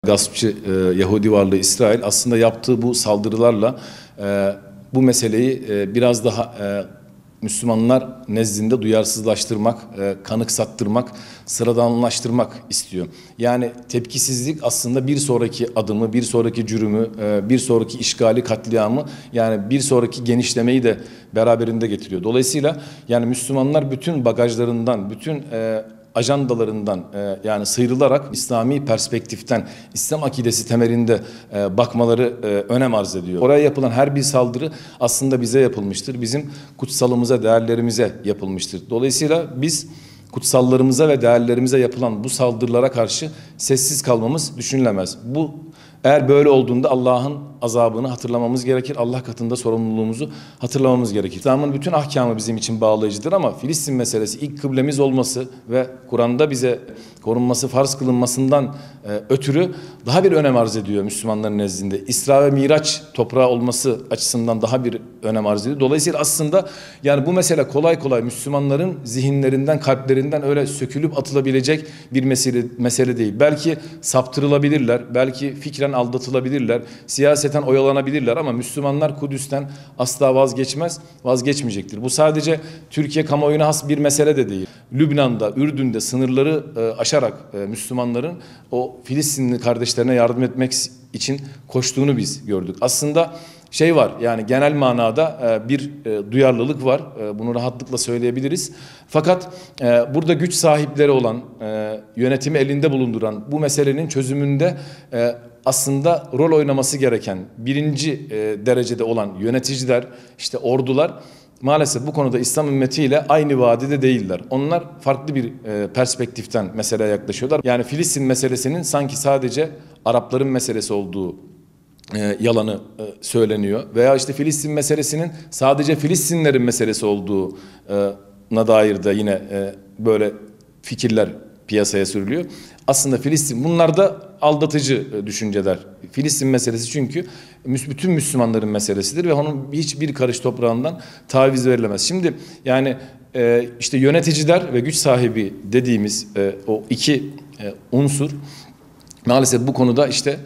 Gaspçı Yahudi varlığı İsrail aslında yaptığı bu saldırılarla bu meseleyi biraz daha Müslümanlar nezdinde duyarsızlaştırmak, kanıksattırmak, sıradanlaştırmak istiyor. Yani tepkisizlik aslında bir sonraki adımı, bir sonraki cürümü, bir sonraki işgali, katliamı, yani bir sonraki genişlemeyi de beraberinde getiriyor. Dolayısıyla yani Müslümanlar bütün bagajlarından, bütün ajandalarından yani sıyrılarak İslami perspektiften, İslam akidesi temelinde bakmaları önem arz ediyor. Oraya yapılan her bir saldırı aslında bize yapılmıştır. Bizim kutsalımıza, değerlerimize yapılmıştır. Dolayısıyla biz kutsallarımıza ve değerlerimize yapılan bu saldırılara karşı sessiz kalmamız düşünülemez. Eğer böyle olduğunda Allah'ın azabını hatırlamamız gerekir. Allah katında sorumluluğumuzu hatırlamamız gerekir. İslam'ın bütün ahkamı bizim için bağlayıcıdır ama Filistin meselesi ilk kıblemiz olması ve Kur'an'da bize korunması, farz kılınmasından ötürü daha bir önem arz ediyor Müslümanların nezdinde. İsra ve Miraç toprağı olması açısından daha bir önem arz ediyor. Dolayısıyla aslında yani bu mesele kolay kolay Müslümanların zihinlerinden, kalplerinden öyle sökülüp atılabilecek bir mesele değil. Belki saptırılabilirler, belki fikren aldatılabilirler, siyaseten oyalanabilirler ama Müslümanlar Kudüs'ten asla vazgeçmez, vazgeçmeyecektir. Bu sadece Türkiye kamuoyuna has bir mesele de değil. Lübnan'da, Ürdün'de sınırları aşarak Müslümanların o Filistinli kardeşlerine yardım etmek için koştuğunu biz gördük. Aslında şey var, yani genel manada bir duyarlılık var. Bunu rahatlıkla söyleyebiliriz. Fakat burada güç sahipleri olan, yönetimi elinde bulunduran bu meselenin çözümünde aslında rol oynaması gereken birinci derecede olan yöneticiler, işte ordular maalesef bu konuda İslam ümmetiyle aynı vadede değiller. Onlar farklı bir perspektiften meseleye yaklaşıyorlar. Yani Filistin meselesinin sanki sadece Arapların meselesi olduğu yalanı söyleniyor. Veya işte Filistin meselesinin sadece Filistinlerin meselesi olduğuna dair de yine böyle fikirler piyasaya sürülüyor. Aslında Filistin, bunlar da aldatıcı düşünceler. Filistin meselesi çünkü bütün Müslümanların meselesidir ve onun hiçbir karış toprağından taviz verilemez. Şimdi yani işte yöneticiler ve güç sahibi dediğimiz o iki unsur maalesef bu konuda işte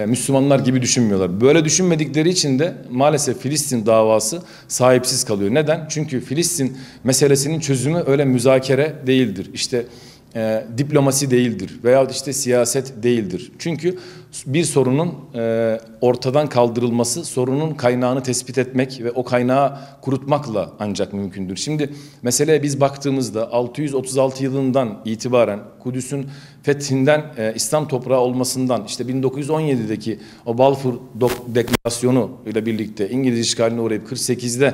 Müslümanlar gibi düşünmüyorlar. Böyle düşünmedikleri için de maalesef Filistin davası sahipsiz kalıyor. Neden? Çünkü Filistin meselesinin çözümü öyle müzakere değildir. İşte diplomasi değildir veya işte siyaset değildir. Çünkü bir sorunun ortadan kaldırılması, sorunun kaynağını tespit etmek ve o kaynağı kurutmakla ancak mümkündür. Şimdi meseleye biz baktığımızda 636 yılından itibaren Kudüs'ün fethinden, İslam toprağı olmasından, işte 1917'deki o Balfour Deklarasyonu ile birlikte İngiliz işgaline uğrayıp 48'de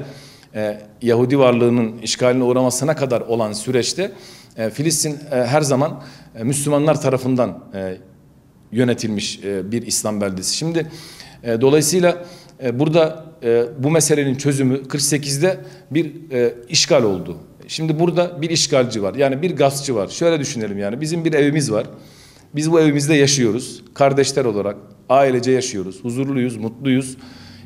Yahudi varlığının işgaline uğramasına kadar olan süreçte Filistin her zaman Müslümanlar tarafından yönetilmiş bir İslam beldesi. Şimdi dolayısıyla burada bu meselenin çözümü 48'de bir işgal oldu. Şimdi burada bir işgalci var. Yani bir gaspçı var. Şöyle düşünelim, yani bizim bir evimiz var. Biz bu evimizde yaşıyoruz. Kardeşler olarak ailece yaşıyoruz. Huzurluyuz, mutluyuz.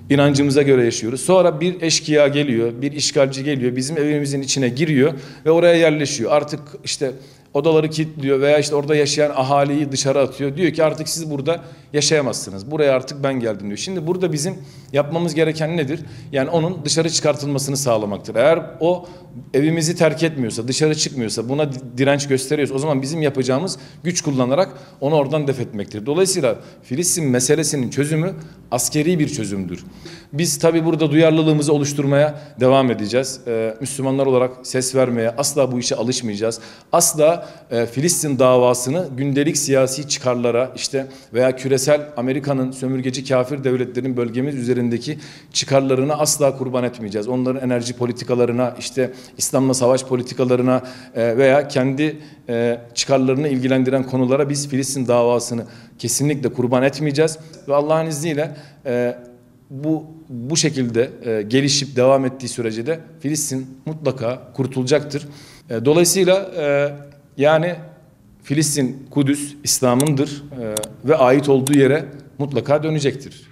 İnancımıza göre yaşıyoruz. Sonra bir eşkıya geliyor, bir işgalci geliyor, bizim evimizin içine giriyor ve oraya yerleşiyor. Artık işte odaları kilitliyor veya işte orada yaşayan ahaliyi dışarı atıyor. Diyor ki artık siz burada yaşayamazsınız. Buraya artık ben geldim diyor. Şimdi burada bizim yapmamız gereken nedir? Yani onun dışarı çıkartılmasını sağlamaktır. Eğer o evimizi terk etmiyorsa, dışarı çıkmıyorsa, buna direnç gösteriyorsa, o zaman bizim yapacağımız güç kullanarak onu oradan def etmektir. Dolayısıyla Filistin meselesinin çözümü askeri bir çözümdür. Biz tabii burada duyarlılığımızı oluşturmaya devam edeceğiz. Müslümanlar olarak ses vermeye asla bu işe alışmayacağız. Asla Filistin davasını gündelik siyasi çıkarlara işte veya küresel Amerika'nın sömürgeci kafir devletlerin bölgemiz üzerindeki çıkarlarına asla kurban etmeyeceğiz. Onların enerji politikalarına, işte İslam'la savaş politikalarına veya kendi çıkarlarını ilgilendiren konulara biz Filistin davasını kesinlikle kurban etmeyeceğiz. Ve Allah'ın izniyle bu şekilde gelişip devam ettiği sürece de Filistin mutlaka kurtulacaktır. Dolayısıyla yani Filistin, Kudüs İslam'ındır ve ait olduğu yere mutlaka dönecektir.